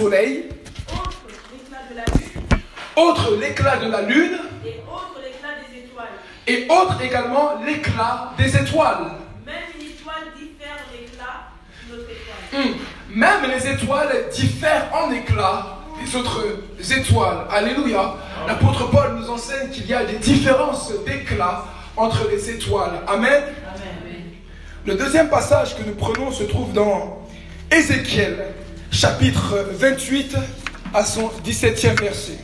soleil, autre l'éclat de la lune, et autre l'éclat des étoiles. Et autre également l'éclat des étoiles. Même une étoile diffère en éclat d'une autre étoile. Même les étoiles diffèrent en éclat des autres étoiles. Alléluia. L'apôtre Paul nous enseigne qu'il y a des différences d'éclat entre les étoiles. Amen. Amen. Le deuxième passage que nous prenons se trouve dans Ézéchiel, chapitre 28, à son 17e verset.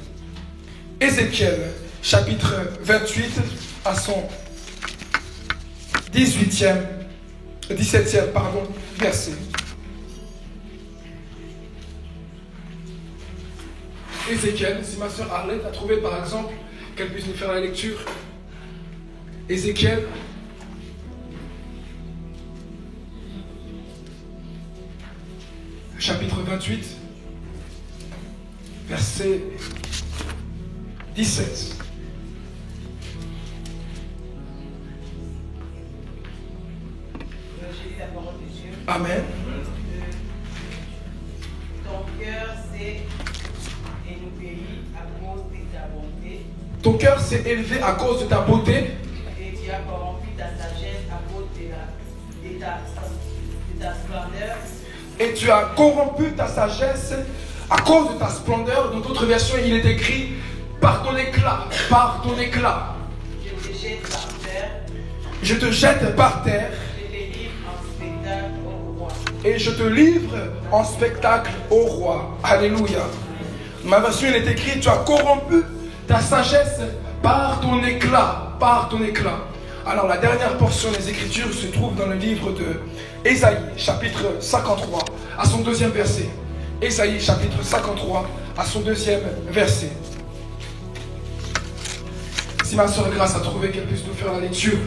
Ézéchiel, chapitre 28, à son 17e verset. Ézéchiel, si ma soeur Arlette a trouvé par exemple, qu'elle puisse nous faire la lecture. Ézéchiel, chapitre 28, verset 17. J'ai lu la parole de Dieu. Amen. Ton cœur s'est élevé à cause de ta bonté, Ton cœur s'est élevé à cause de ta beauté et tu as corrompu ta sagesse à cause de ta splendeur. et tu as corrompu ta sagesse à cause de ta splendeur. Dans d'autres versions, il est écrit par ton éclat, par ton éclat. Je te jette par terre, Je te jette par terre je te livre en spectacle au roi. et je te livre en spectacle au roi. Alléluia. Dans ma version, il est écrit, tu as corrompu ta sagesse par ton éclat, par ton éclat. Alors la dernière portion des Écritures se trouve dans le livre de Ésaïe, chapitre 53, à son 2e verset. Ésaïe, chapitre 53, à son 2e verset. Si ma soeur Grâce a trouvé qu'elle puisse nous faire la lecture.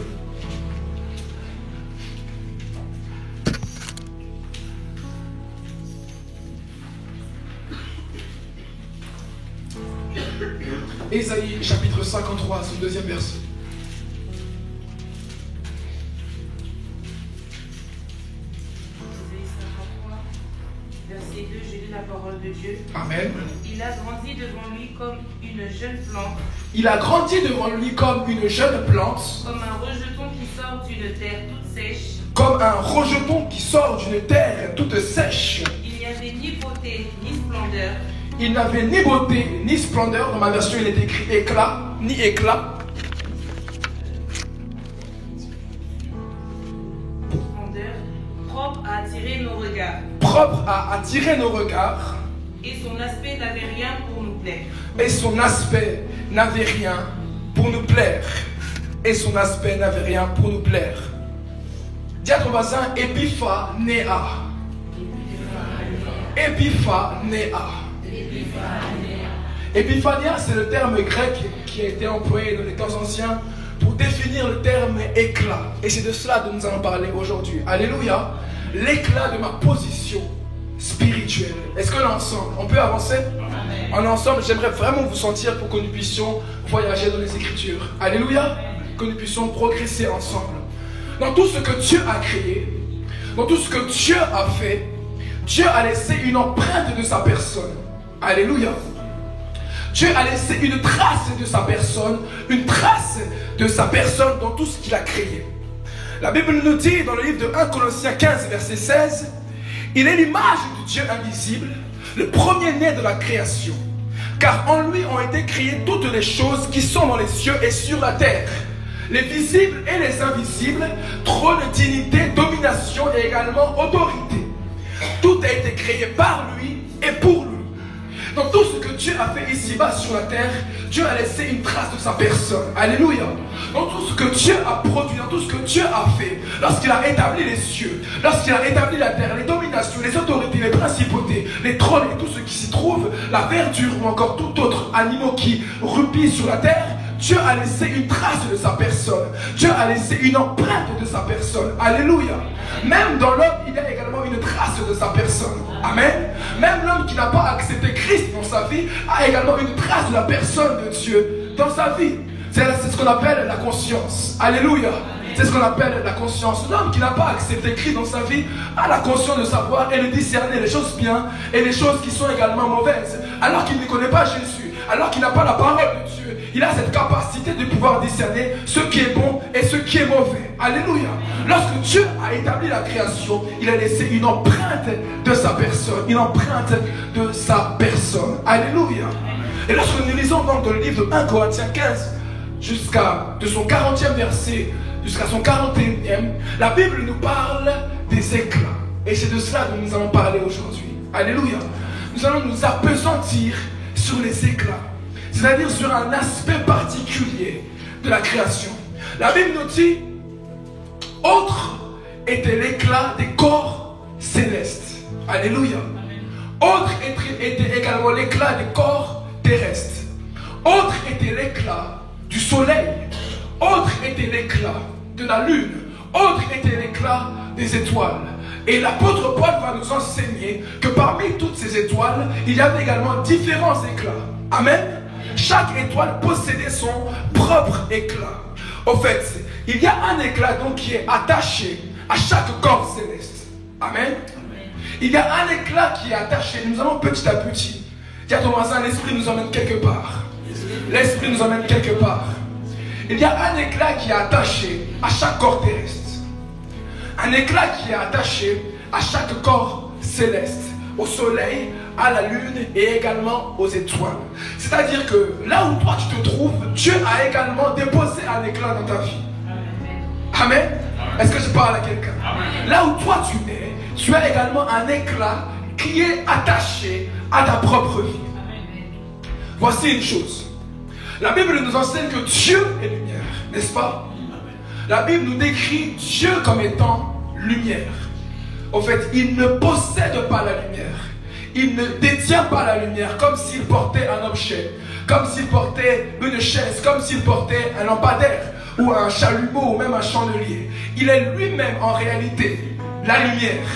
Ésaïe, chapitre 53, à son 2e verset. Ésaïe 53, verset 2, j'ai lu la parole de Dieu. Amen. Il a grandi devant lui comme une jeune plante, Il a grandi devant lui comme une jeune plante, comme un rejeton qui sort d'une terre toute sèche. comme un rejeton qui sort d'une terre toute sèche. Il n'y avait ni beauté ni splendeur. Il n'avait ni beauté ni splendeur. Dans ma version, il est écrit éclat, ni éclat. Splendeur, propre à attirer nos regards. Propre à attirer nos regards. Et son aspect n'avait rien pour nous plaire. Et son aspect n'avait rien pour nous plaire. Et son aspect n'avait rien pour nous plaire. Dis à ton voisin, épiphanéa. Épiphanéa. Épiphanéa, c'est le terme grec qui a été employé dans les temps anciens pour définir le terme éclat. Et c'est de cela dont nous allons parler aujourd'hui. Alléluia. L'éclat de ma position spirituelle. Est-ce qu'on est ensemble? On peut avancer? On est ensemble. J'aimerais vraiment vous sentir pour que nous puissions voyager dans les Écritures. Alléluia. Que nous puissions progresser ensemble. Dans tout ce que Dieu a créé, dans tout ce que Dieu a fait, Dieu a laissé une empreinte de sa personne. Alléluia. Dieu a laissé une trace de sa personne, une trace de sa personne dans tout ce qu'il a créé. La Bible nous dit dans le livre de 1 Corinthiens 15, verset 16, il est l'image du Dieu invisible, le premier-né de la création. Car en lui ont été créées toutes les choses qui sont dans les cieux et sur la terre, les visibles et les invisibles, trône, dignité, domination et également autorité. Tout a été créé par lui et pour lui. Dans tout ce que Dieu a fait ici-bas sur la terre, Dieu a laissé une trace de sa personne. Alléluia. Dans tout ce que Dieu a produit, dans tout ce que Dieu a fait, lorsqu'il a établi les cieux, lorsqu'il a établi la terre, les dominations, les autorités, les principautés, les trônes et tout ce qui s'y trouve, la verdure ou encore tout autre animal qui rupille sur la terre, Dieu a laissé une trace de sa personne. Dieu a laissé une empreinte de sa personne. Alléluia. Même dans l'homme, il y a également une trace de sa personne. Amen. Même l'homme qui n'a pas accepté Christ dans sa vie a également une trace de la personne de Dieu dans sa vie. C'est ce qu'on appelle la conscience. Alléluia. C'est ce qu'on appelle la conscience. L'homme qui n'a pas accepté Christ dans sa vie a la conscience de savoir et de discerner les choses bien et les choses qui sont également mauvaises. Alors qu'il ne connaît pas Jésus, alors qu'il n'a pas la parole de Dieu, il a cette capacité de pouvoir discerner ce qui est bon et ce qui est mauvais. Alléluia. Lorsque Dieu a établi la création, il a laissé une empreinte de sa personne. Une empreinte de sa personne. Alléluia. Et lorsque nous lisons donc dans le livre de 1 Corinthiens 15, de son 40e verset jusqu'à son 41e, la Bible nous parle des éclats. Et c'est de cela dont nous allons parler aujourd'hui. Alléluia. Nous allons nous appesantir sur les éclats, c'est-à-dire sur un aspect particulier de la création. La Bible nous dit, autre était l'éclat des corps célestes. Alléluia. Autre était également l'éclat des corps terrestres. Autre était l'éclat du soleil. Autre était l'éclat de la lune. Autre était l'éclat des étoiles. Et l'apôtre Paul va nous enseigner que parmi toutes ces étoiles, il y avait également différents éclats. Amen. Chaque étoile possédait son propre éclat. Au fait, il y a un éclat donc qui est attaché à chaque corps céleste. Amen. Il y a un éclat qui est attaché. Nous allons petit à petit. Dis à ton voisin, l'esprit nous emmène quelque part. L'esprit nous emmène quelque part. Il y a un éclat qui est attaché à chaque corps terrestre. Un éclat qui est attaché à chaque corps céleste, au soleil, à la lune et également aux étoiles. C'est-à-dire que là où toi tu te trouves, Dieu a également déposé un éclat dans ta vie. Amen. Est-ce que je parle à quelqu'un? Là où toi tu es, tu as également un éclat qui est attaché à ta propre vie. Voici une chose. La Bible nous enseigne que Dieu est lumière, n'est-ce pas? La Bible nous décrit Dieu comme étant lumière. Au fait, il ne possède pas la lumière. Il ne détient pas la lumière comme s'il portait un objet, comme s'il portait une chaise, comme s'il portait un lampadaire ou un chalumeau ou même un chandelier. Il est lui-même en réalité la lumière.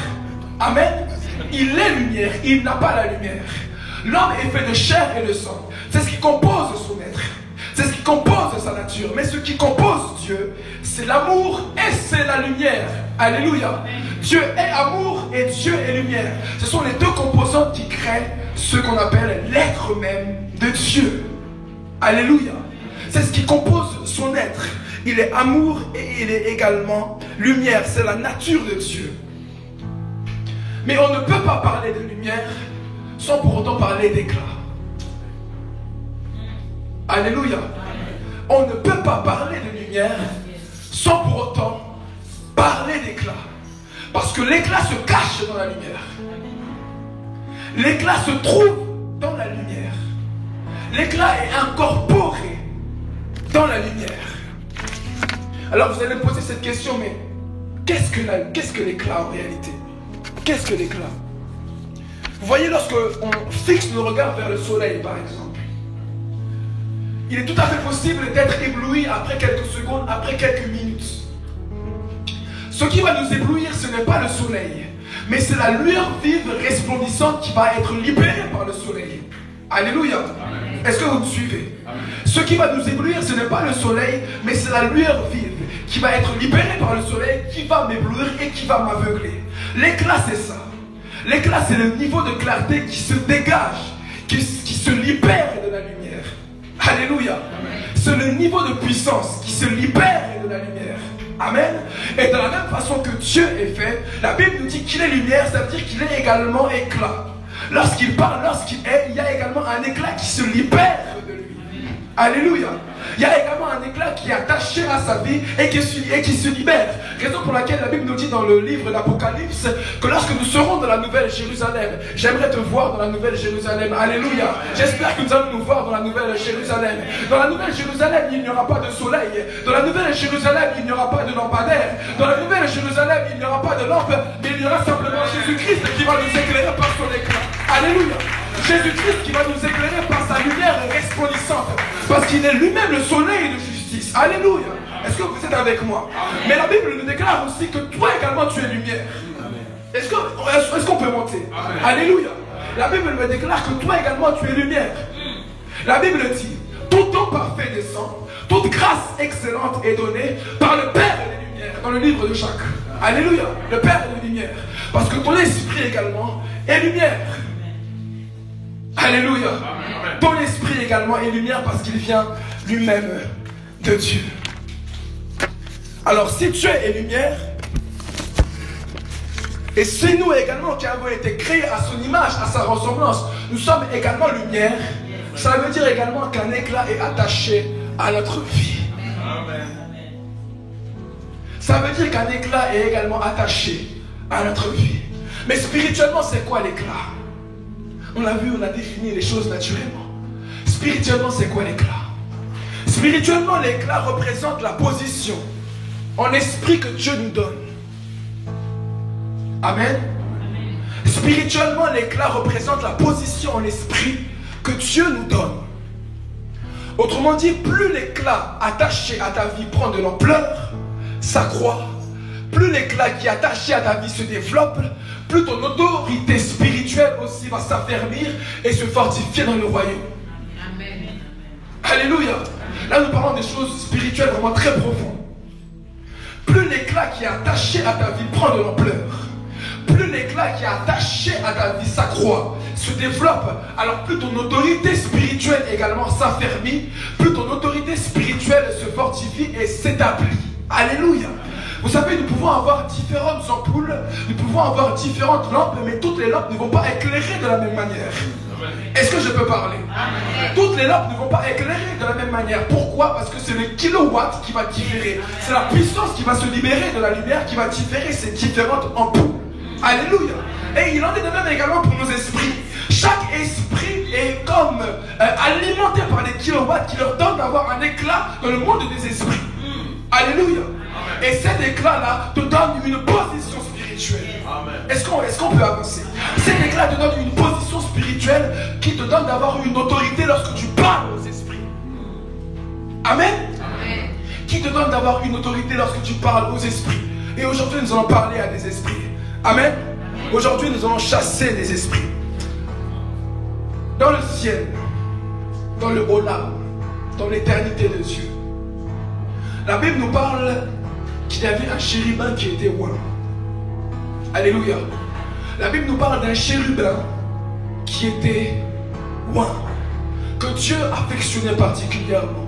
Amen. Il est lumière, il n'a pas la lumière. L'homme est fait de chair et de sang. C'est ce qui compose son être. C'est ce qui compose sa nature. Mais ce qui compose Dieu, c'est l'amour et c'est la lumière. Alléluia. Dieu est amour et Dieu est lumière. Ce sont les deux composantes qui créent ce qu'on appelle l'être même de Dieu. Alléluia. C'est ce qui compose son être. Il est amour et il est également lumière. C'est la nature de Dieu. Mais on ne peut pas parler de lumière sans pour autant parler d'éclat. Alléluia. On ne peut pas parler de lumière sans pour autant parler d'éclat. Parce que l'éclat se cache dans la lumière. L'éclat se trouve dans la lumière. L'éclat est incorporé dans la lumière. Alors vous allez me poser cette question, mais qu'est-ce que l'éclat en réalité? Qu'est-ce que l'éclat? Vous voyez, lorsque on fixe le regard vers le soleil, par exemple, il est tout à fait possible d'être ébloui après quelques secondes, après quelques minutes. Ce qui va nous éblouir, ce n'est pas le soleil, mais c'est la lueur vive, resplendissante qui va être libérée par le soleil. Alléluia. Est-ce que vous me suivez? Amen. Ce qui va nous éblouir, ce n'est pas le soleil, mais c'est la lueur vive qui va être libérée par le soleil, qui va m'éblouir et qui va m'aveugler. L'éclat, c'est ça. L'éclat, c'est le niveau de clarté qui se dégage, qui se libère de la lumière. Alléluia. C'est le niveau de puissance qui se libère de la lumière. Amen. Et de la même façon que Dieu est fait, la Bible nous dit qu'il est lumière, ça veut dire qu'il est également éclat. Lorsqu'il parle, lorsqu'il est, il y a également un éclat qui se libère de lui. Alléluia. Il y a également un éclat qui est attaché à sa vie et qui se libère. Raison pour laquelle la Bible nous dit dans le livre d'Apocalypse que lorsque nous serons dans la Nouvelle Jérusalem, j'aimerais te voir dans la Nouvelle Jérusalem. Alléluia. J'espère que nous allons nous voir dans la Nouvelle Jérusalem. Dans la Nouvelle Jérusalem, il n'y aura pas de soleil. Dans la Nouvelle Jérusalem, il n'y aura pas de lampadaire. Dans la Nouvelle Jérusalem, il n'y aura pas de lampe, mais il y aura simplement Jésus-Christ qui va nous éclairer par son éclat. Alléluia. Jésus-Christ qui va nous éclairer par sa lumière resplendissante. Parce qu'il est lui-même le soleil de justice. Alléluia. Est-ce que vous êtes avec moi? Mais la Bible nous déclare aussi que toi également tu es lumière. Est-ce qu'on peut monter? Amen. Alléluia. La Bible me déclare que toi également tu es lumière. La Bible dit, tout don parfait descend, toute grâce excellente est donnée par le Père des lumières. lumière dans le livre de Jacques. Alléluia. Le Père est de lumière. Parce que ton esprit également est lumière. Alléluia. Ton esprit également est lumière parce qu'il vient lui-même de Dieu. Alors si Dieu est lumière, et si nous également qui avons été créés à son image, à sa ressemblance, nous sommes également lumière, ça veut dire également qu'un éclat est attaché à notre vie. Amen. Ça veut dire qu'un éclat est également attaché à notre vie. Mais spirituellement, c'est quoi l'éclat? On l'a vu, on a défini les choses naturellement. Spirituellement, c'est quoi l'éclat? Spirituellement, l'éclat représente la position en esprit que Dieu nous donne. Amen. Spirituellement, l'éclat représente la position en esprit que Dieu nous donne. Autrement dit, plus l'éclat attaché à ta vie prend de l'ampleur, s'accroît, plus l'éclat qui est attaché à ta vie se développe, plus ton autorité spirituelle aussi va s'affermir et se fortifier dans le royaume. Amen. Alléluia. Là, nous parlons des choses spirituelles vraiment très profondes. Plus l'éclat qui est attaché à ta vie prend de l'ampleur, plus l'éclat qui est attaché à ta vie s'accroît, se développe, alors plus ton autorité spirituelle également s'affermit, plus ton autorité spirituelle se fortifie et s'établit. Alléluia. Vous savez, nous pouvons avoir différentes ampoules, nous pouvons avoir différentes lampes, mais toutes les lampes ne vont pas éclairer de la même manière. Est-ce que je peux parler? Amen. Toutes les lampes ne vont pas éclairer de la même manière. Pourquoi? Parce que c'est le kilowatt qui va différer. C'est la puissance qui va se libérer de la lumière qui va différer ces différentes ampoules. Alléluia. Et il en est de même également pour nos esprits. Chaque esprit est comme alimenté par des kilowatts qui leur donnent d'avoir un éclat dans le monde des esprits. Alléluia. Et cet éclat-là te donne une position spirituelle. Est-ce qu'on peut avancer? Cet éclat te donne une position spirituelle qui te donne d'avoir une autorité lorsque tu parles aux esprits. Amen. Amen. Qui te donne d'avoir une autorité lorsque tu parles aux esprits. Et aujourd'hui, nous allons parler à des esprits. Amen. Aujourd'hui, nous allons chasser les esprits. Dans le ciel, dans le haut-là, dans l'éternité de Dieu, la Bible nous parle qu'il y avait un chérubin qui était oint. Alléluia. La Bible nous parle d'un chérubin qui était oint, que Dieu affectionnait particulièrement,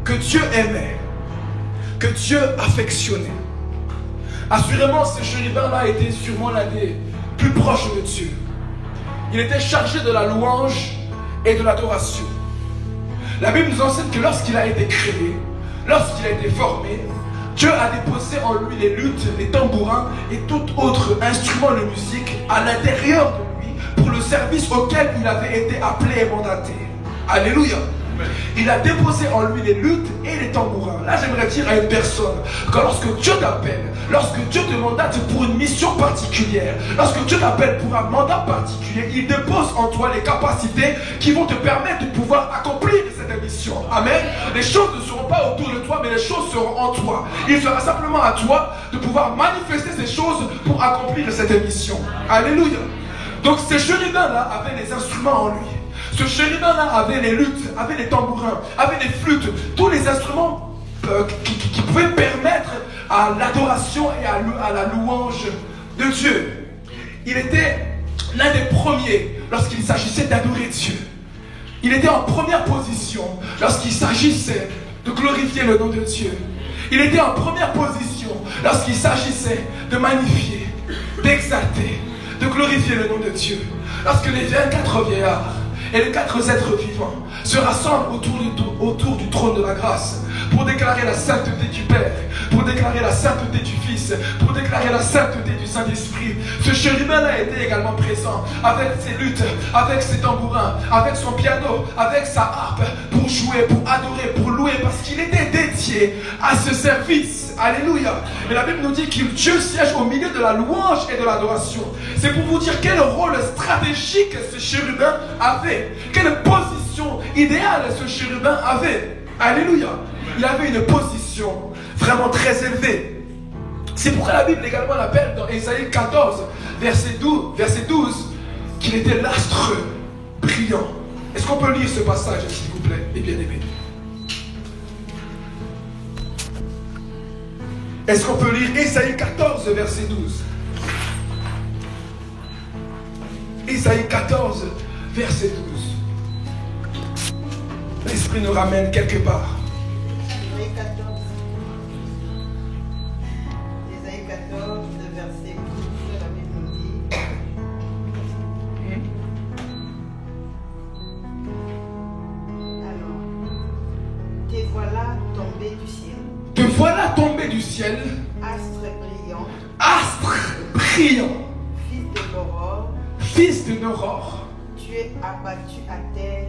que Dieu aimait, que Dieu affectionnait. Assurément, ce chérubin-là était sûrement l'un des plus proches de Dieu. Il était chargé de la louange et de l'adoration. La Bible nous enseigne que lorsqu'il a été créé, lorsqu'il a été formé, Dieu a déposé en lui les luttes, les tambourins et tout autre instrument de musique à l'intérieur de lui pour le service auquel il avait été appelé et mandaté. Alléluia. Il a déposé en lui les luttes et les tambourins. Là, j'aimerais dire à une personne que lorsque Dieu t'appelle, lorsque Dieu te mandate pour une mission particulière, lorsque Dieu t'appelle pour un mandat particulier, il dépose en toi les capacités qui vont te permettre de pouvoir accomplir cette mission. Amen. Les choses ne seront pas autour de toi, mais les choses seront en toi. Il sera simplement à toi de pouvoir manifester ces choses pour accomplir cette mission. Alléluia. Donc, ces chérubins-là avaient les instruments en lui. Ce chérubin-là avait les luttes, avait les tambourins, avait les flûtes, tous les instruments qui pouvaient permettre à l'adoration et à la louange de Dieu. Il était l'un des premiers lorsqu'il s'agissait d'adorer Dieu. Il était en première position lorsqu'il s'agissait de glorifier le nom de Dieu. Il était en première position lorsqu'il s'agissait de magnifier, d'exalter, de glorifier le nom de Dieu. Lorsque les 24 vieillards et les 4 êtres vivants se rassemblent autour du trône de la grâce pour déclarer la sainteté du Père, pour déclarer la sainteté du Fils, pour déclarer la sainteté du Saint-Esprit. Ce chérubin-là était également présent avec ses luttes, avec ses tambourins, avec son piano, avec sa harpe, pour jouer, pour adorer, pour louer, parce qu'il était dédié à ce service. Alléluia. Et la Bible nous dit que Dieu siège au milieu de la louange et de l'adoration. C'est pour vous dire quel rôle stratégique ce chérubin avait, quelle position idéale ce chérubin avait. Alléluia. Il avait une position vraiment très élevée. C'est pourquoi la Bible également l'appelle dans Ésaïe 14, verset 12, qu'il était l'astre brillant. Est-ce qu'on peut lire ce passage, s'il vous plaît, les bien-aimés? Est-ce qu'on peut lire Ésaïe 14, verset 12? Ésaïe 14, verset 12. L'Esprit nous ramène quelque part. Ésaïe 14. Ésaïe 14, verset 12, la Bible nous dit. Alors, te voilà tombé du ciel. Te voilà tombé du ciel. Astre brillant. Astre brillant. Fils de l'aurore. Fils de l'aurore. Tu es abattu à terre.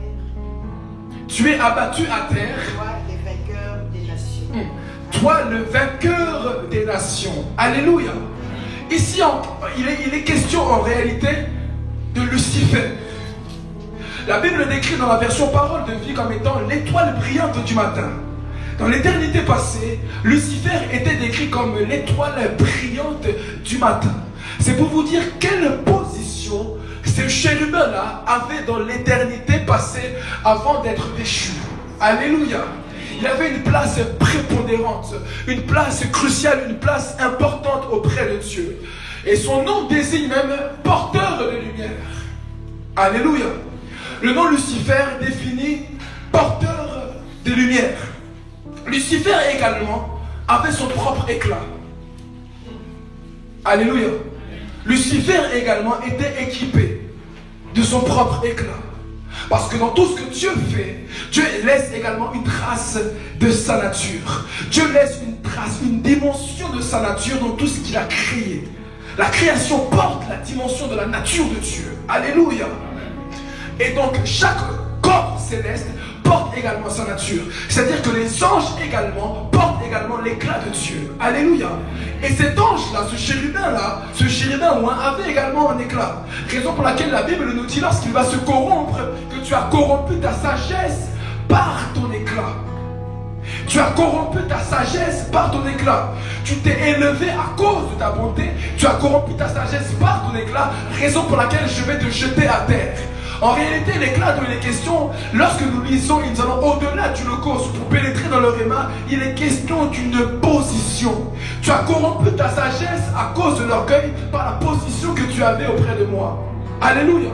Tu es abattu à terre. Toi, les vainqueurs des nations. Toi, le vainqueur des nations. Alléluia. Ici, il est question en réalité de Lucifer. La Bible décrit dans la version Parole de vie comme étant l'étoile brillante du matin. Dans l'éternité passée, Lucifer était décrit comme l'étoile brillante du matin. C'est pour vous dire quelle position ce chérubin-là avait dans l'éternité passée avant d'être déchu. Alléluia. Il avait une place prépondérante, une place cruciale, une place importante auprès de Dieu. Et son nom désigne même porteur de lumière. Alléluia. Le nom Lucifer définit porteur de lumière. Lucifer également avait son propre éclat. Alléluia. Lucifer également était équipé de son propre éclat. Parce que dans tout ce que Dieu fait, Dieu laisse également une trace de sa nature. Dieu laisse une trace, une dimension de sa nature dans tout ce qu'il a créé. La création porte la dimension de la nature de Dieu. Alléluia. Et donc chaque corps céleste porte également sa nature. C'est-à-dire que les anges également portent également l'éclat de Dieu. Alléluia. Et cet ange-là, ce chérubin oint avait également un éclat. Raison pour laquelle la Bible nous dit lorsqu'il va se corrompre, que tu as corrompu ta sagesse par ton éclat. Tu as corrompu ta sagesse par ton éclat. Tu t'es élevé à cause de ta bonté. Tu as corrompu ta sagesse par ton éclat. Raison pour laquelle je vais te jeter à terre. En réalité, l'éclat dont il est question, lorsque nous lisons, nous allons au-delà du logos pour pénétrer dans le réma, il est question d'une position. Tu as corrompu ta sagesse à cause de l'orgueil par la position que tu avais auprès de moi. Alléluia.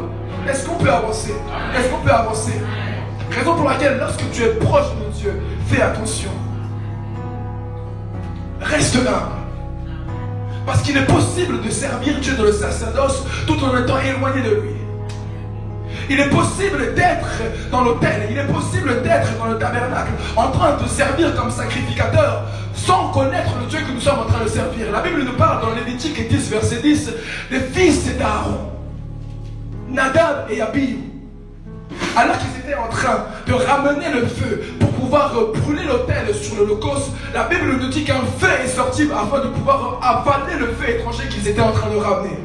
Est-ce qu'on peut avancer? Est-ce qu'on peut avancer? Raison pour laquelle, lorsque tu es proche de Dieu, fais attention. Reste humble. Parce qu'il est possible de servir Dieu dans le sacerdoce tout en étant éloigné de lui. Il est possible d'être dans l'autel, il est possible d'être dans le tabernacle, en train de servir comme sacrificateur, sans connaître le Dieu que nous sommes en train de servir. La Bible nous parle dans Lévitique 10, verset 10, des fils d'Aaron, Nadab et Abihu. Alors qu'ils étaient en train de ramener le feu pour pouvoir brûler l'autel sur l'Holocauste, la Bible nous dit qu'un feu est sorti afin de pouvoir avaler le feu étranger qu'ils étaient en train de ramener.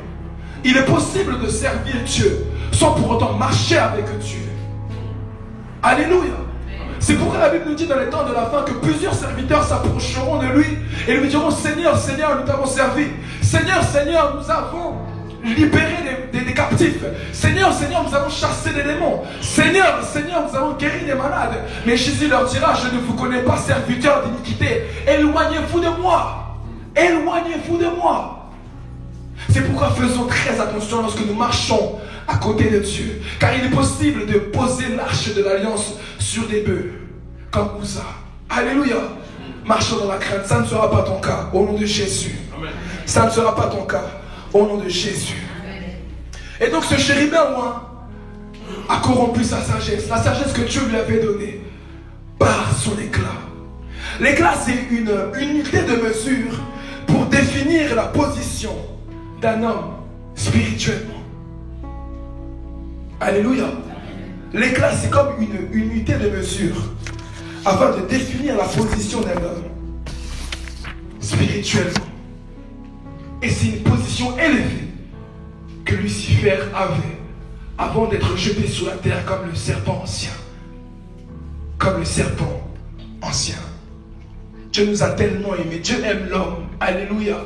Il est possible de servir Dieu sans pour autant marcher avec Dieu. Alléluia. C'est pourquoi la Bible nous dit dans les temps de la fin que plusieurs serviteurs s'approcheront de lui et lui diront: Seigneur, Seigneur, nous t'avons servi. Seigneur, Seigneur, nous avons libéré des captifs. Seigneur, Seigneur, nous avons chassé des démons. Seigneur, Seigneur, nous avons guéri des malades. Mais Jésus leur dira: je ne vous connais pas, serviteurs d'iniquité. Éloignez-vous de moi. Éloignez-vous de moi. C'est pourquoi faisons très attention lorsque nous marchons à côté de Dieu. Car il est possible de poser l'arche de l'alliance sur des bœufs, comme Uza. Alléluia. Marchons dans la crainte. Ça ne sera pas ton cas, au nom de Jésus. Ça ne sera pas ton cas, au nom de Jésus. Et donc ce chérubin a corrompu sa sagesse. La sagesse que Dieu lui avait donnée par son éclat. L'éclat, c'est une unité de mesure pour définir la position d'un homme spirituellement. Alléluia. L'éclat, c'est comme une unité de mesure afin de définir la position d'un homme spirituellement. Et c'est une position élevée que Lucifer avait avant d'être jeté sur la terre comme le serpent ancien. Comme le serpent ancien. Dieu nous a tellement aimés. Dieu aime l'homme. Alléluia.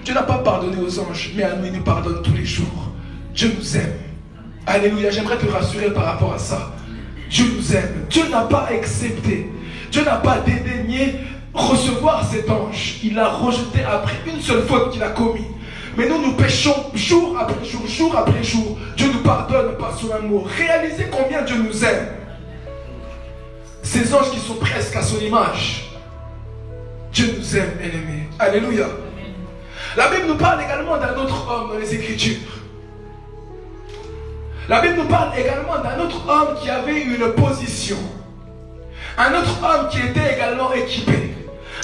Dieu n'a pas pardonné aux anges, mais à nous, il nous pardonne tous les jours. Dieu nous aime. Alléluia. J'aimerais te rassurer par rapport à ça. Dieu nous aime. Dieu n'a pas accepté. Dieu n'a pas dédaigné recevoir cet ange. Il l'a rejeté après une seule faute qu'il a commise. Mais nous péchons jour après jour, jour après jour. Dieu nous pardonne par son amour. Réalisez combien Dieu nous aime. Ces anges qui sont presque à son image. Dieu nous aime, bien-aimés. Alléluia. La Bible nous parle également d'un autre homme dans les Écritures. La Bible nous parle également d'un autre homme qui avait une position. Un autre homme qui était également équipé.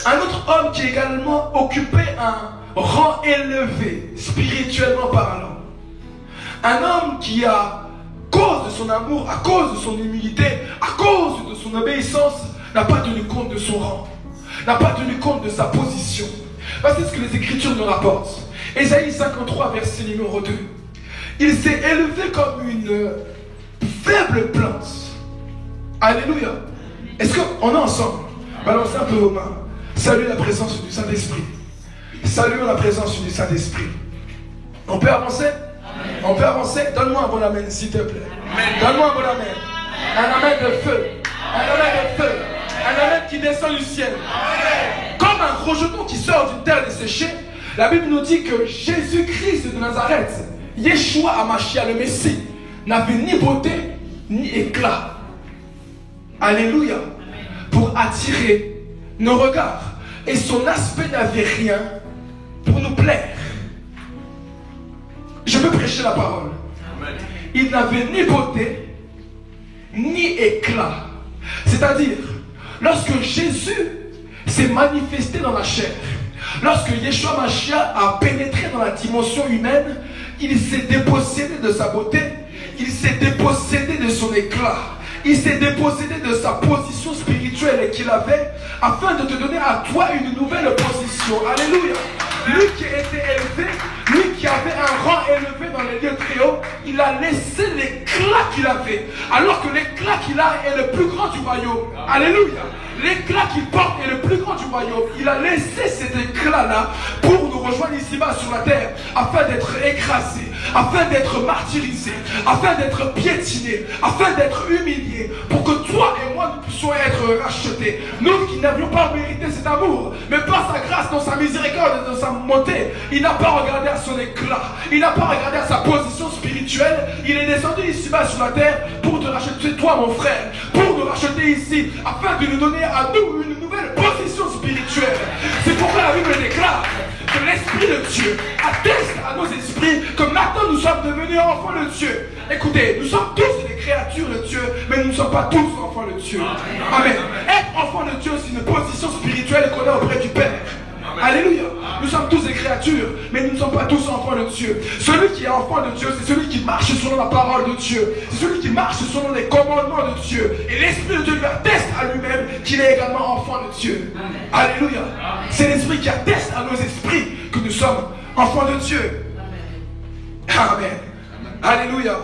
Un autre homme qui également occupait un rang élevé, spirituellement parlant. Un homme qui, à cause de son amour, à cause de son humilité, à cause de son obéissance, n'a pas tenu compte de son rang, n'a pas tenu compte de sa position. Voici ce que les Écritures nous rapportent. Ésaïe 53, verset numéro 2. Il s'est élevé comme une faible plante. Alléluia. Est-ce qu'on est ensemble? Balancez un peu vos mains. Salut la présence du Saint-Esprit. Salut la présence du Saint-Esprit. On peut avancer? Amen. On peut avancer? Donne-moi un bon amen, s'il te plaît. Donne-moi un bon amen. Un amen de feu. Un amen de feu. Un amen qui descend du ciel. Amen. Comme un rejeton qui sort d'une terre desséchée, la Bible nous dit que Jésus-Christ de Nazareth, Yeshua Hamashia, le Messie, n'avait ni beauté ni éclat. Alléluia. Pour attirer nos regards. Et son aspect n'avait rien pour nous plaire. Je veux prêcher la parole. Amen. Il n'avait ni beauté ni éclat. C'est-à-dire, lorsque Jésus s'est manifesté dans la chair, lorsque Yeshua Mashiach a pénétré dans la dimension humaine, il s'est dépossédé de sa beauté, il s'est dépossédé de son éclat, il s'est dépossédé de sa position spirituelle qu'il avait, afin de te donner à toi une nouvelle position. Alléluia. Lui qui était élevé, lui qui avait un rang élevé dans les lieux très hauts, il a laissé l'éclat qu'il avait, alors que l'éclat qu'il a est le plus grand du royaume. Alléluia. L'éclat qu'il porte est le plus grand du royaume. Il a laissé cet éclat-là pour nous rejoindre ici-bas sur la terre, afin d'être écrasé, afin d'être martyrisé, afin d'être piétiné, afin d'être humilié, pour que toi et moi nous puissions être rachetés. Nous qui n'avions pas mérité cet amour, mais par sa grâce, dans sa miséricorde et dans sa montée, il n'a pas regardé à son éclat, il n'a pas regardé à sa position spirituelle. Il est descendu ici-bas sur la terre pour te racheter, toi mon frère, pour nous racheter ici, afin de nous donner à nous une nouvelle position spirituelle. C'est pourquoi la Bible déclare que l'Esprit de Dieu atteste à nos esprits que maintenant nous sommes devenus enfants de Dieu. Écoutez, nous sommes tous des créatures de Dieu, mais nous ne sommes pas tous enfants de Dieu. Amen. Être enfant de Dieu, c'est une position spirituelle qu'on a auprès du Père. Alléluia. Nous sommes tous des créatures, mais nous ne sommes pas tous enfants de Dieu. Celui qui est enfant de Dieu, c'est celui qui marche selon la parole de Dieu. C'est celui qui marche selon les commandements de Dieu. Et l'Esprit de Dieu lui atteste à lui-même qu'il est également enfant de Dieu. Alléluia. C'est l'Esprit qui atteste à nos esprits que nous sommes enfants de Dieu. Amen. Alléluia.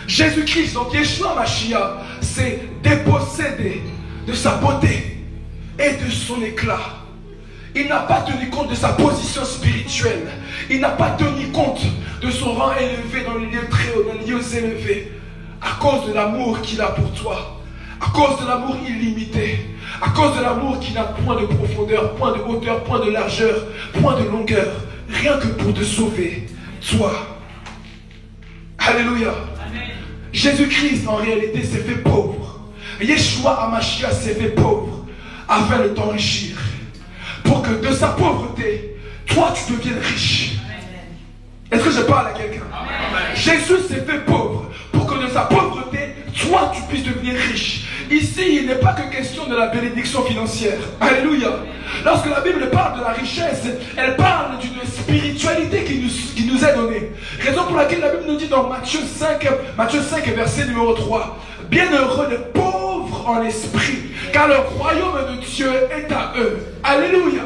Jésus-Christ, donc Yeshua Mashiach, s'est dépossédé de sa beauté et de son éclat. Il n'a pas tenu compte de sa position spirituelle. Il n'a pas tenu compte de son rang élevé dans les lieux très hauts, dans les lieux élevés. À cause de l'amour qu'il a pour toi. À cause de l'amour illimité. À cause de l'amour qui n'a point de profondeur, point de hauteur, point de largeur, point de longueur. Rien que pour te sauver, toi. Alléluia. Jésus-Christ en réalité s'est fait pauvre. Yeshua Hamashia s'est fait pauvre afin de t'enrichir. Pour que de sa pauvreté, toi tu deviennes riche. Est-ce que je parle à quelqu'un? Jésus s'est fait pauvre pour que de sa pauvreté, toi tu puisses devenir riche. Ici, il n'est pas que question de la bénédiction financière. Alléluia. Lorsque la Bible parle de la richesse, elle parle d'une spiritualité qui nous est donnée. Raison pour laquelle la Bible nous dit dans Matthieu 5 verset numéro 3, bienheureux les pauvres en esprit, car le royaume de Dieu est à eux. Alléluia.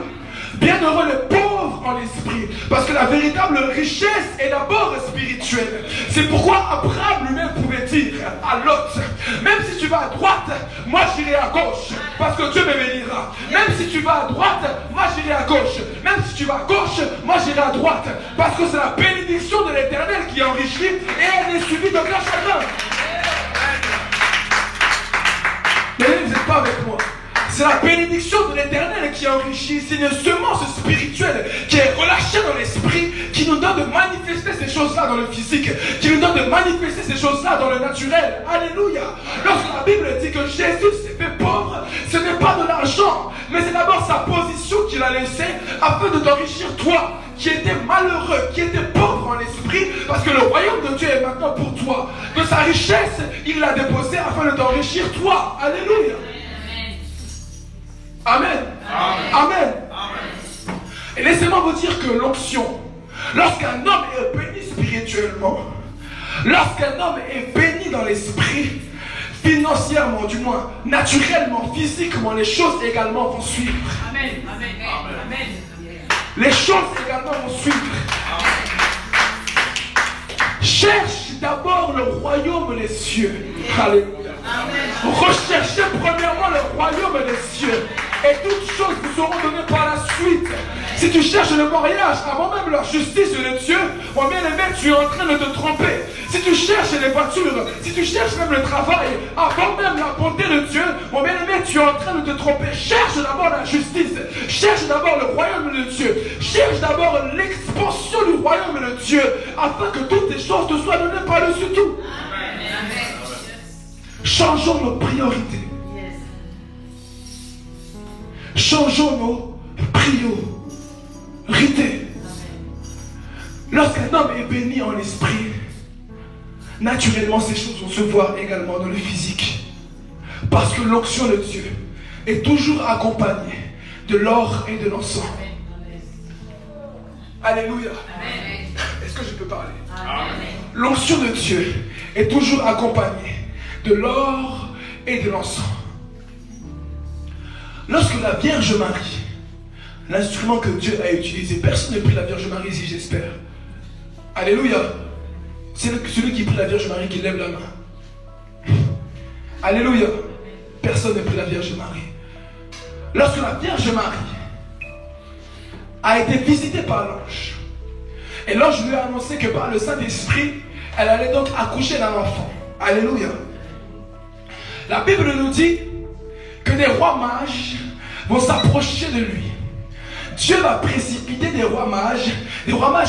Bienheureux les pauvres en esprit, parce que la véritable richesse est d'abord spirituelle. C'est pourquoi Abraham lui-même pouvait dire à Lot, même si tu vas à droite, moi j'irai à gauche, parce que Dieu me bénira. Même si tu vas à droite, moi j'irai à gauche. Même si tu vas à gauche, moi j'irai à droite, parce que c'est la bénédiction de l'Éternel qui enrichit et elle est suivie de grand chagrin. Mais vous n'êtes pas avec moi. C'est la bénédiction de l'Éternel qui enrichit. C'est une semence spirituelle qui est relâchée dans l'esprit, qui nous donne de manifester ces choses-là dans le physique, qui nous donne de manifester ces choses-là dans le naturel. Alléluia. Lorsque la Bible dit que Jésus s'est fait pauvre, ce n'est pas de l'argent, mais c'est d'abord sa position qu'il a laissée afin de t'enrichir toi, qui était malheureux, qui était pauvre en esprit, parce que le royaume de Dieu est maintenant pour toi. De sa richesse, il l'a déposé afin de t'enrichir toi. Alléluia. Amen. Amen. Amen. Amen. Et laissez-moi vous dire que l'onction, lorsqu'un homme est béni spirituellement, lorsqu'un homme est béni dans l'esprit, financièrement, du moins, naturellement, physiquement, les choses également vont suivre. Amen. Amen. Amen. Les choses également vont suivre. Cherche d'abord le royaume des cieux. Alléluia. Recherchez premièrement le royaume des cieux. Et toutes choses vous seront données par la suite. Si tu cherches le mariage avant même la justice de Dieu, mon bien-aimé, tu es en train de te tromper. Si tu cherches les voitures, si tu cherches même le travail avant même la bonté de Dieu, mon bien-aimé, tu es en train de te tromper. Cherche d'abord la justice. Cherche d'abord le royaume de Dieu. Cherche d'abord l'expansion du royaume de Dieu, afin que toutes les choses te soient données par-dessus tout. Amen. Changeons nos priorités. Changeons nos priorités. Lorsqu'un homme est béni en esprit, naturellement ces choses vont se voir également dans le physique. Parce que l'onction de Dieu est toujours accompagnée de l'or et de l'encens. Alléluia. Est-ce que je peux parler? L'onction de Dieu est toujours accompagnée de l'or et de l'encens. Lorsque la Vierge Marie, l'instrument que Dieu a utilisé, personne n'a pris la Vierge Marie ici, j'espère. Alléluia. C'est celui qui prie la Vierge Marie qui lève la main. Alléluia. Personne n'a pris la Vierge Marie. Lorsque la Vierge Marie a été visitée par l'ange, et l'ange lui a annoncé que par le Saint-Esprit, elle allait donc accoucher d'un enfant. Alléluia. La Bible nous dit que des rois mages vont s'approcher de lui. Dieu va précipiter des rois mages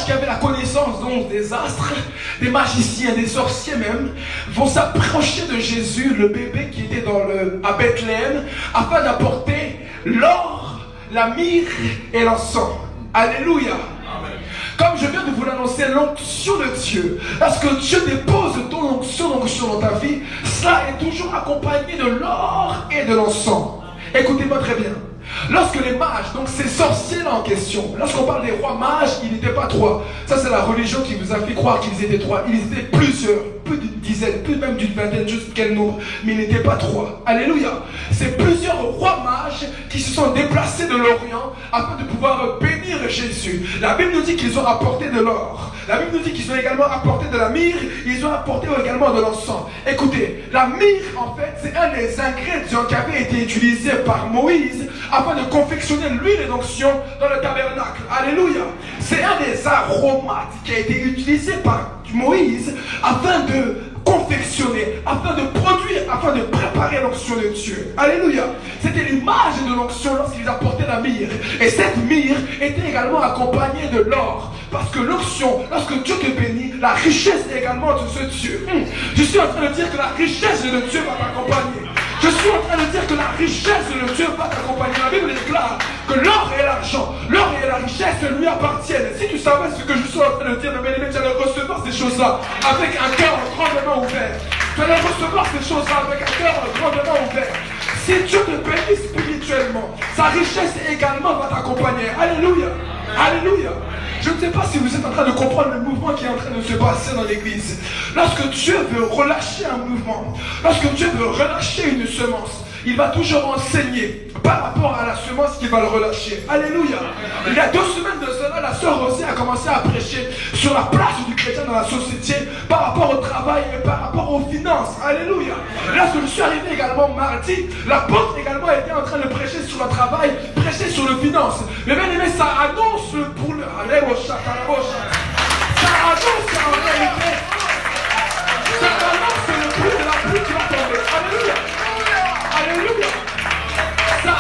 qui avaient la connaissance donc des astres, des magiciens, des sorciers même, vont s'approcher de Jésus, le bébé qui était à Bethléem, afin d'apporter l'or, la myrrhe et l'encens. Alléluia. Comme je viens de vous l'annoncer, l'onction de Dieu, lorsque Dieu dépose ton onction dans ta vie, cela est toujours accompagné de l'or et de l'encens. Écoutez-moi très bien. Lorsque les mages, donc ces sorciers-là en question, lorsqu'on parle des rois mages, ils n'étaient pas trois. Ça, c'est la religion qui vous a fait croire qu'ils étaient trois. Ils étaient plusieurs, plus d'une dizaine, plus même d'une vingtaine, juste quel nombre, mais ils n'étaient pas trois. Alléluia. C'est plusieurs rois mages qui se sont déplacés de l'Orient afin de pouvoir bénir Jésus. La Bible nous dit qu'ils ont apporté de l'or. La Bible nous dit qu'ils ont également apporté de la myrrhe. Ils ont apporté également de l'encens. Écoutez, la myrrhe, en fait, c'est un des ingrédients qui avait été utilisé par Moïse afin de confectionner l'huile d'onction dans le tabernacle. Alléluia. C'est un des aromates qui a été utilisé par Moïse afin de confectionner, afin de produire, afin de préparer l'onction de Dieu. Alléluia. C'était l'image de l'onction lorsqu'ils apportaient la myrrhe. Et cette myrrhe était également accompagnée de l'or. Parce que l'onction, lorsque Dieu te bénit, la richesse est également de ce Dieu. Je suis en train de dire que la richesse de Dieu va t'accompagner. Je suis en train de dire que la richesse de Dieu va t'accompagner. La Bible déclare que l'or et l'argent, l'or et la richesse lui appartiennent. Si tu savais ce que je suis en train de dire, mais tu allais recevoir ces choses-là avec un cœur grandement ouvert. Tu allais recevoir ces choses-là avec un cœur grandement ouvert. Si Dieu te bénit spirituellement, sa richesse également va t'accompagner. Alléluia. Alléluia. Je ne sais pas si vous êtes en train de comprendre le mouvement qui est en train de se passer dans l'église. Lorsque Dieu veut relâcher un mouvement, lorsque Dieu veut relâcher une semence, il va toujours enseigner par rapport à la semence qu'il va le relâcher. Alléluia. Il y a 2 semaines de cela, la sœur Rosée a commencé à prêcher sur la place du chrétien dans la société par rapport au travail et par rapport aux finances. Alléluia. Lorsque je suis arrivé également mardi, l'apôtre également était en train de prêcher sur le travail, prêcher sur le finance. Mais bien aimé, ça annonce pour le... Ça annonce en réalité. Ça annonce le bruit de la pluie qui va tomber. Alléluia. Alléluia. Ça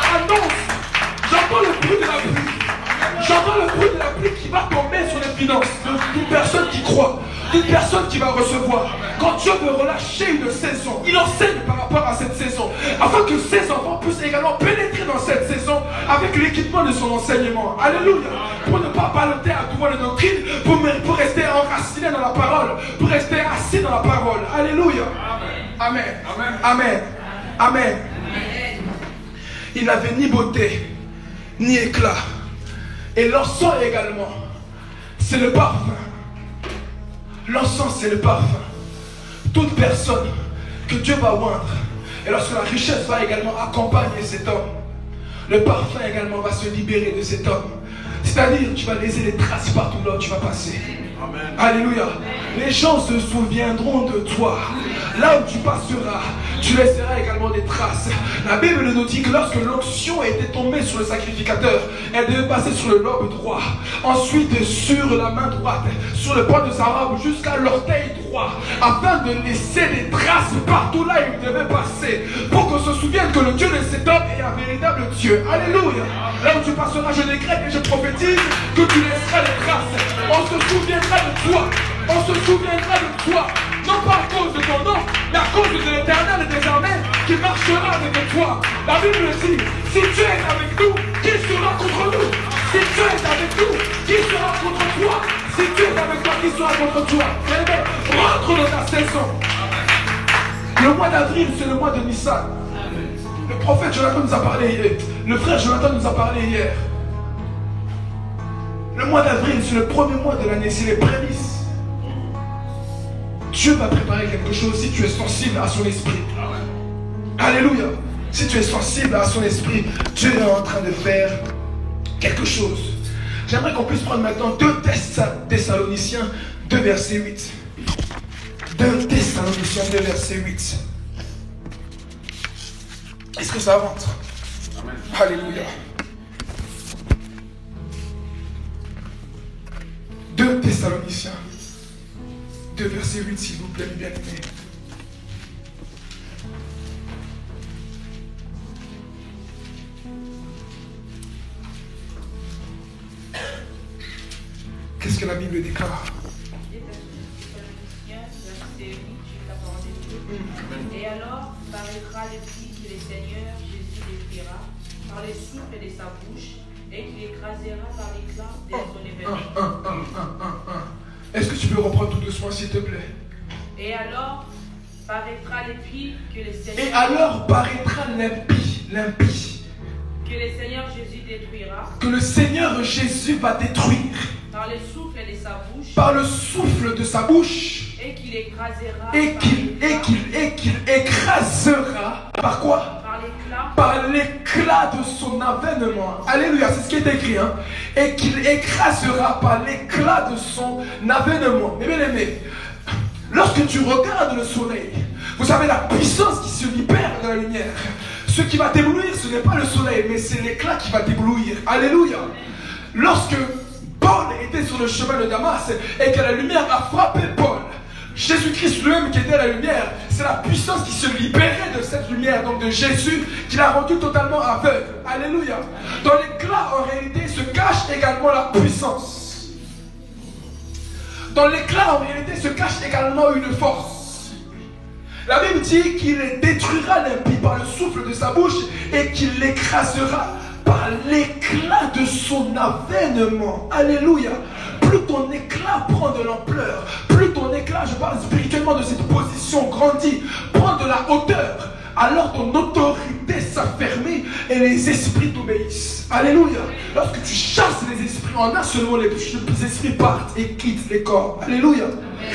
d'une personne qui va recevoir. Quand Dieu veut relâcher une saison, il enseigne par rapport à cette saison, afin que ses enfants puissent également pénétrer dans cette saison avec l'équipement de son enseignement. Alléluia. Pour ne pas baloter à tout voir les doctrines, pour rester enraciné dans la parole, pour rester assis dans la parole. Alléluia. Amen. Amen. Amen. Amen. Il n'avait ni beauté, ni éclat. Et l'encens également, c'est le parfum. L'encens, c'est le parfum. Toute personne que Dieu va oindre, et lorsque la richesse va également accompagner cet homme, le parfum également va se libérer de cet homme. C'est-à-dire, tu vas laisser les traces partout là où tu vas passer. Amen. Alléluia. Les gens se souviendront de toi. Là où tu passeras, tu laisseras également des traces. La Bible nous dit que lorsque l'onction était tombée sur le sacrificateur, elle devait passer sur le lobe droit, ensuite sur la main droite, sur le point de sa robe jusqu'à l'orteil droit, afin de laisser des traces partout là où il devait passer, pour qu'on se souvienne que le Dieu de cet homme est un véritable Dieu. Alléluia. Là où tu passeras, je décrète et je prophétise que tu laisseras des traces. On se souviendra de toi. On se souviendra de toi. Non pas à cause de ton nom, mais à cause de l'Éternel désormais qui marchera avec toi. La Bible dit, si Dieu est avec nous, qui sera contre nous? Si Dieu est avec nous, qui sera contre toi? Si Dieu est avec toi, qui sera contre toi? Rentre dans ta saison. Le mois d'avril, c'est le mois de Nissan. Le prophète Jonathan nous a parlé hier. Le frère Jonathan nous a parlé hier. Le mois d'avril, c'est le premier mois de l'année, c'est les prémices. Dieu va préparer quelque chose si tu es sensible à son esprit. Alléluia. Si tu es sensible à son esprit, Dieu est en train de faire quelque chose. J'aimerais qu'on puisse prendre maintenant 2 Thessaloniciens 2 verset 8. 2 Thessaloniciens 2 verset 8. Est-ce que ça rentre? Amen. Alléluia. 2 Thessaloniciens 2 verset 8, s'il vous plaît, bien aimé. Qu'est-ce que la Bible déclare? Et alors paraîtra l'esprit que le Seigneur Jésus détruira par le souffle de sa bouche et qu'il écrasera par l'éclat de son événement. Est-ce que tu peux reprendre tout doucement, s'il te plaît? Et alors paraîtra l'épée que le Seigneur... Et alors paraîtra l'impie. Que le Seigneur Jésus détruira. Que le Seigneur Jésus va détruire. Par le souffle de sa bouche. Par le souffle de sa bouche. Et qu'il écrasera. Et qu'il écrasera. Par quoi? Par l'éclat de son avènement. Alléluia, c'est ce qui est écrit. Hein? Et qu'il écrasera par l'éclat de son avènement. Mais bien aimé, lorsque tu regardes le soleil, vous savez la puissance qui se libère de la lumière. Ce qui va t'éblouir, ce n'est pas le soleil, mais c'est l'éclat qui va t'éblouir. Alléluia. Lorsque Paul était sur le chemin de Damas et que la lumière a frappé Paul, Jésus-Christ lui-même qui était la lumière, c'est la puissance qui se libérait de cette lumière, donc de Jésus, qui l'a rendu totalement aveugle. Alléluia. Dans l'éclat, en réalité, se cache également la puissance. Dans l'éclat, en réalité, se cache également une force. La Bible dit qu'il détruira l'impie par le souffle de sa bouche et qu'il l'écrasera par l'éclat de son avènement. Alléluia. Plus ton éclat prend de l'ampleur, plus ton éclat, je parle spirituellement de cette position, grandit, prend de la hauteur, alors ton autorité s'affermit et les esprits t'obéissent. Alléluia. Lorsque tu chasses les esprits, en un seul mot, les esprits partent et quittent les corps. Alléluia.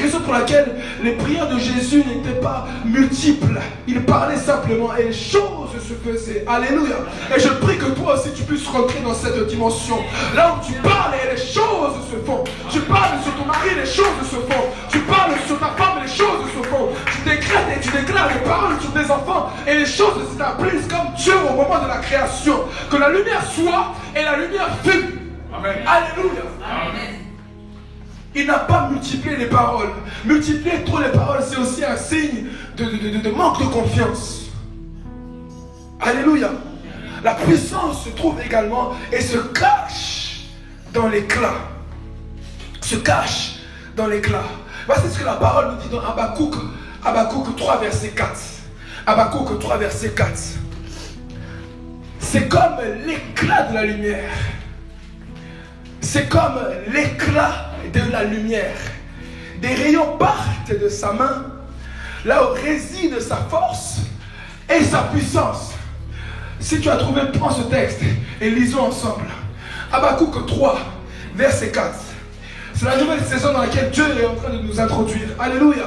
Raison pour laquelle les prières de Jésus n'étaient pas multiples. Il parlait simplement et les choses se faisaient. Alléluia. Et je prie que toi aussi tu puisses rentrer dans cette dimension. Là où tu parles et les choses se font. Tu parles sur ton mari, les choses se font. Tu parles sur ta femme, les choses se font. Tu décrètes et tu déclares des paroles sur tes enfants et les choses s'établissent comme Dieu au moment de la création. Que la lumière soit et la lumière fut. Amen. Alléluia. Amen. Il n'a pas multiplié les paroles. Multiplier trop les paroles, c'est aussi un signe de manque de confiance. Alléluia. La puissance se trouve également et se cache dans l'éclat. Se cache dans l'éclat. Voici ce que la parole nous dit dans Habakkuk 3, verset 4. Habakkuk 3, verset 4. C'est comme l'éclat de la lumière. C'est comme l'éclat de la lumière. Des rayons partent de sa main, là où réside sa force et sa puissance. Si tu as trouvé, prends ce texte et lisons ensemble. Habakkuk 3, verset 4. C'est la nouvelle saison dans laquelle Dieu est en train de nous introduire. Alléluia.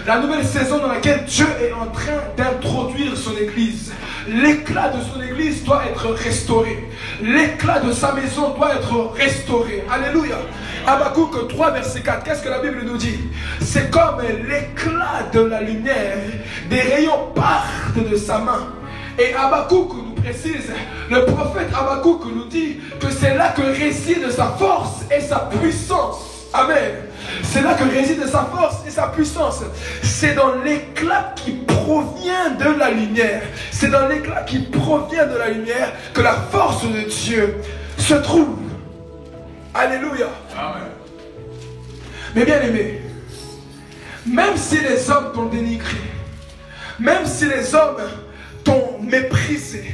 La nouvelle saison dans laquelle Dieu est en train d'introduire son église. L'éclat de son église doit être restauré. L'éclat de sa maison doit être restauré. Alléluia. Habakkuk 3, verset 4. Qu'est-ce que la Bible nous dit? C'est comme l'éclat de la lumière. Des rayons partent de sa main. Et Habakkuk nous précise, le prophète Habakkuk nous dit que c'est là que réside sa force et sa puissance. Amen. C'est là que réside sa force et sa puissance. C'est dans l'éclat qui provient de la lumière. C'est dans l'éclat qui provient de la lumière que la force de Dieu se trouve. Alléluia. Amen. Mais bien aimé, même si les hommes t'ont dénigré, même si les hommes t'ont méprisé,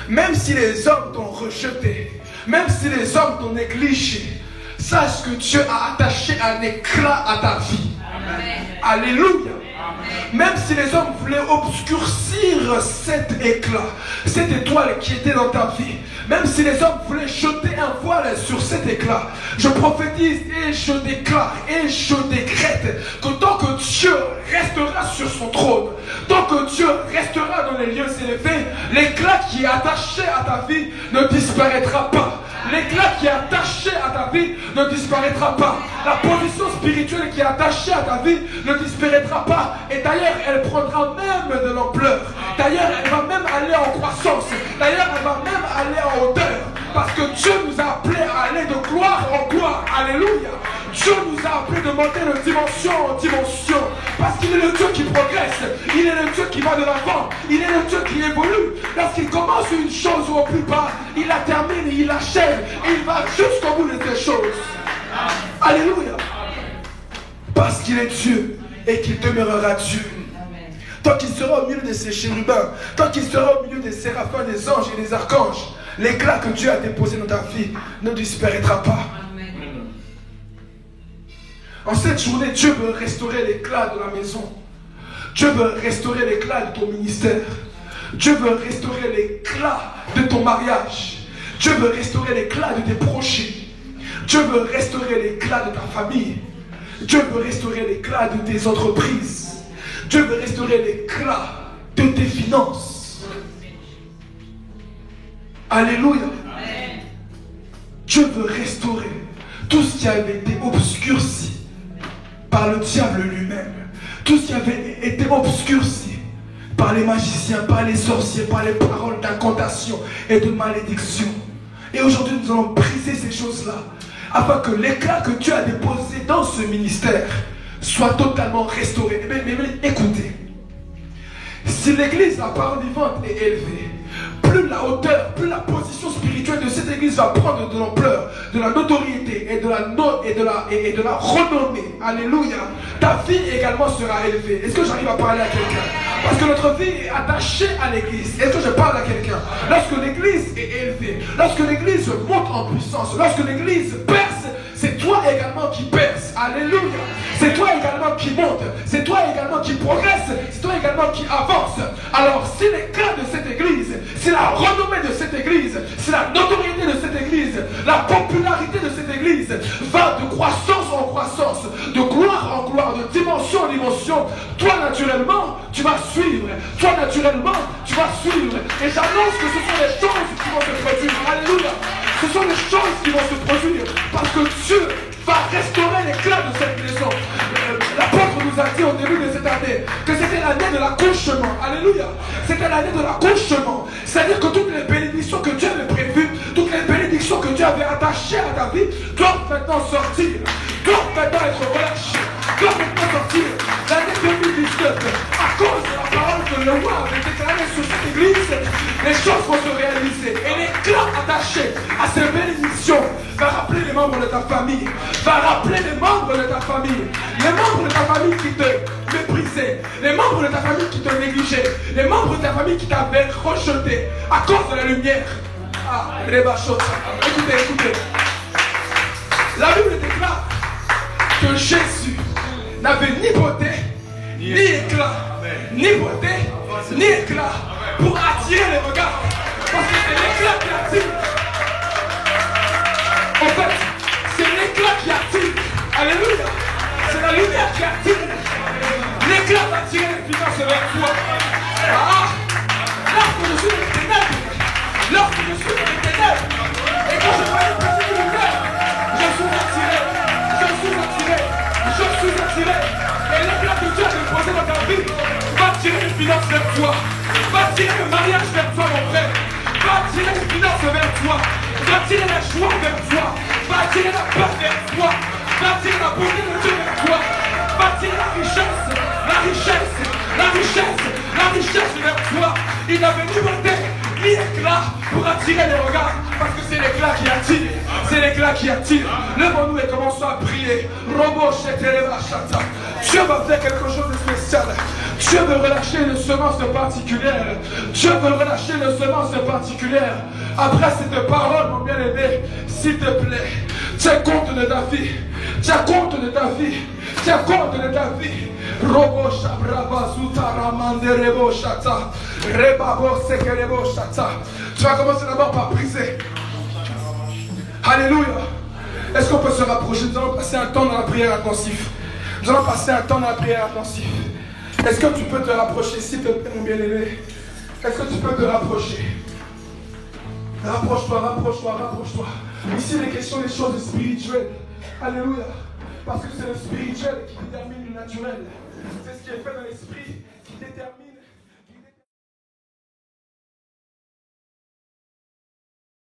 même si les hommes t'ont rejeté, même si les hommes t'ont négligé, sache que Dieu a attaché un éclat à ta vie. Amen. Alléluia. Amen. Même si les hommes voulaient obscurcir cet éclat, cette étoile qui était dans ta vie, même si les hommes voulaient jeter un voile sur cet éclat, je prophétise et je déclare et je décrète que tant que Dieu restera sur son trône, tant que Dieu restera dans les lieux élevés, l'éclat qui est attaché à ta vie ne disparaîtra pas. L'éclat qui est attaché à ta vie ne disparaîtra pas. La position spirituelle qui est attachée à ta vie ne disparaîtra pas. Et d'ailleurs, elle prendra même de l'ampleur. D'ailleurs, elle va même aller en croissance. D'ailleurs, elle va même aller en hauteur. Parce que Dieu nous a appelés à aller de gloire en gloire. Alléluia. Dieu nous a appelés de monter de dimension en dimension. Parce qu'il est le Dieu qui progresse. Il est le Dieu qui va de l'avant. Il est le Dieu qui évolue. Lorsqu'il commence une chose au plus bas, il la termine et il l'achève. Et il va jusqu'au bout de ces choses. Alléluia. Parce qu'il est Dieu et qu'il demeurera Dieu. Tant qu'il sera au milieu de ces chérubins, tant qu'il sera au milieu des séraphins, des anges et des archanges, l'éclat que Dieu a déposé dans ta vie ne disparaîtra pas. En cette journée, Dieu veut restaurer l'éclat de la maison. Dieu veut restaurer l'éclat de ton ministère. Dieu veut restaurer l'éclat de ton mariage. Dieu veut restaurer l'éclat de tes projets. Dieu veut restaurer l'éclat de ta famille. Dieu veut restaurer l'éclat de tes entreprises. Dieu veut restaurer l'éclat de tes finances. Alléluia. Amen. Dieu veut restaurer tout ce qui avait été obscurci par le diable lui-même. Tout ce qui avait été obscurci par les magiciens, par les sorciers, par les paroles d'incantation et de malédiction. Et aujourd'hui, nous allons briser ces choses-là afin que l'éclat que Dieu a déposé dans ce ministère soit totalement restauré. Mais écoutez, si l'église, la parole vivante, est élevée, plus la hauteur, plus la position spirituelle de cette église va prendre de l'ampleur, de la notoriété et de la renommée. Alléluia. Ta vie également sera élevée. Est-ce que j'arrive à parler à quelqu'un? Parce que notre vie est attachée à l'église. Est-ce que je parle à quelqu'un? Lorsque l'église est élevée, lorsque l'église monte en puissance, lorsque l'église perce, c'est toi également qui perce. Alléluia. C'est toi également qui monte. C'est toi également qui progresse. C'est toi également qui avance. Alors si l'éclat de cette église, si la renommée de cette église, si la notoriété de cette église, la popularité de cette église va de croissance en croissance, de gloire en gloire, de dimension en dimension, toi naturellement, tu vas suivre. Toi naturellement, tu vas suivre. Et j'annonce que ce sont les choses qui vont se produire. Alléluia. Ce sont les choses qui vont se produire. Parce que Dieu va restaurer l'éclat de cette maison. L'apôtre nous a dit au début de cette année que c'était l'année de l'accouchement. Alléluia. C'était l'année de l'accouchement. C'est-à-dire que toutes les bénédictions que Dieu avait prévues, toutes les bénédictions que Dieu avait attachées à ta vie doivent maintenant sortir, doivent maintenant être relâchées, doivent maintenant sortir. L'année 2019, à cause de la parole de le roi avait déclaré sur cette église, les choses vont se réaliser. Et l'éclat attaché à ces bénédictions va rappeler les membres de ta famille, va rappeler les membres de ta famille, les membres de ta famille qui te méprisaient, les membres de ta famille qui te négligeaient, les membres de ta famille qui t'avaient rejeté à cause de la lumière. Ah, Rebachot. Écoutez, écoutez. La Bible déclare que Jésus n'avait ni beauté, ni éclat, ni beauté, ni éclat pour attirer les regards. Parce que c'est l'éclat qui attire. En fait, c'est l'éclat qui attire. Alléluia. C'est la lumière qui attire. L'éclat va attirer les finances vers toi. Ah, lorsque je suis dans les ténèbres, lorsque je suis dans les ténèbres, et quand je vois une petite lumière, je suis attiré. Je suis attiré. Je suis attiré. Et l'éclat que Dieu a déposé dans ta vie va attirer les finances vers toi. Va attirer le mariage vers toi, mon frère. Va attirer les finances vers toi. Va attirer la joie vers toi. Va attirer la paix vers toi. Va attirer la beauté de Dieu vers toi. Va attirer la richesse. La richesse. La richesse. La richesse vers toi. Il n'avait ni beauté ni éclat pour attirer les regards. Parce que c'est l'éclat qui attire. C'est l'éclat qui attire. Lève-nous et commençons à prier. Dieu va faire quelque chose de spécial. Dieu veut relâcher une semence particulière. Dieu veut relâcher une semence particulière. Après cette parole, mon bien-aimé, s'il te plaît, tiens compte de ta vie. Tiens compte de ta vie. Tiens compte de ta vie. Robo shabraba zutara manderebo shata. Rebabo sekerebo shata. Tu vas commencer d'abord par briser. Alléluia. Est-ce qu'on peut se rapprocher? Nous allons passer un temps dans la prière intensive. Nous allons passer un temps dans la prière intensive. Est-ce que tu peux te rapprocher, s'il te plaît, mon bien-aimé? Est-ce que tu peux te rapprocher? Rapproche-toi, rapproche-toi, rapproche-toi. Ici, il est question des choses spirituelles. Alléluia. Parce que c'est le spirituel qui détermine le naturel. C'est ce qui est fait dans l'esprit qui détermine.